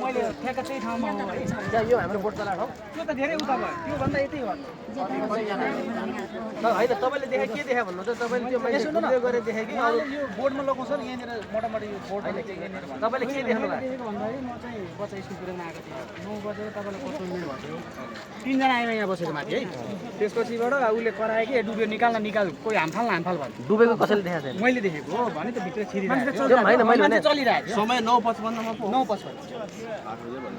मैले ठ्याक्क त्यही ठाउँमा हो है यो हाम्रो बोट चला ठाउँ त्यो त धेरै उता भयो त्यो भन्दा यतै हो होइन तपाईँले देखे के देखा भन्नु त तपाईँले त्यो मैले भिडियो गरेर देखेँ कि उहाँले यो बोर्डमा लगाउँछ नि यहाँनिर मोटामोटी यो बोर्ड अहिले चाहिँ यहाँनिर तपाईँले के देख्नु भयो देखेको भन्दाखेरि म चाहिँ बच्चा स्कुल पुऱ्याउन आएको थिएँ 9 बजेर तपाईँलाई कस्तो मिनट भयो 3 जना आयो यहाँ बसेको माथि है त्यसपछिबाट उसले करायो कि डुब्यो निकाल कोही हामफाल भयो डुबेको कसैले देखाएको छैन मैले देखेको हो भने त भित्र छिरिरहेको होइन मैले मान्छे चलिरहेको समय 9:55 मा 9:55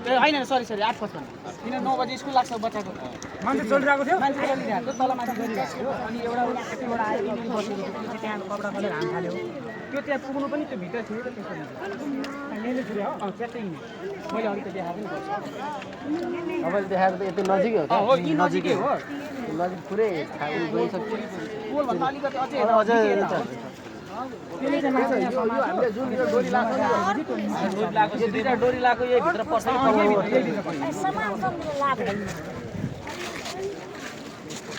ए होइन सरी 8:55 किन 9 बजे स्कुल लाग्छ बच्चाको मान्छे चलिरहेको थियो मान्छे चलिरहेको तल माथि गरिरहेको थियो अनि एउटा कतिबाट आयो यिनीहरू बसेको थियो त्यो चाहिँ त्यहाँ कपडा खोलेर हाम थाल्यो त्यो त्यहाँ पुग्नु पनि त्यो भित्र थियो र त्यसो यहाँले छिर्यो च्याट्टै मैले अलिकति देखाएको नि गर्छु तपाईँले देखाएको त यति नजिकै हो हो यी नजिकै हो नजिक पुरै गइसक्यो पोलभन्दा अलिकति अझै अझै त्यसले चाहिँ माछा यो हामीले जुन यो डोरी लगाएको यो दुईटा डोरी लगाएको यही भित्र पर्छ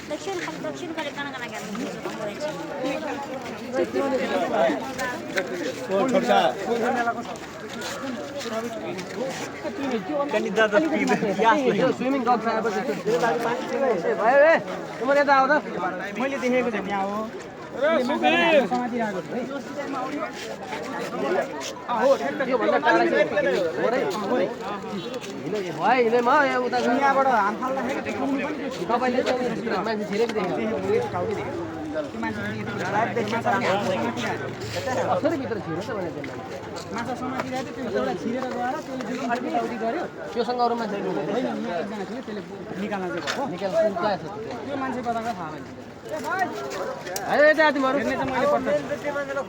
दक्षिण करे काना स्विमिङ गल्छ भयो तिम्रो यता आउँदा मैले देखेको चाहिँ यहाँ हो समातिरहेको हिँडेमा उता यहाँबाट हाम फाल्दाखेरि तपाईँले मान्छे छिरेको देख्यो कसरी भित्र छिर्नु त भने माछा समातिरहेको थियो त्यो एउटा छिरेर गएर त्यसले अलिकति गर्यो त्योसँग अरू मान्छे होइन यहाँ एकजना थियो त्यसले निकाल्न चाहिँ भयो निकाल त्यो मान्छे कता थाहा भएन होइन यता तिमीहरू हेर्ने चाहिँ मैले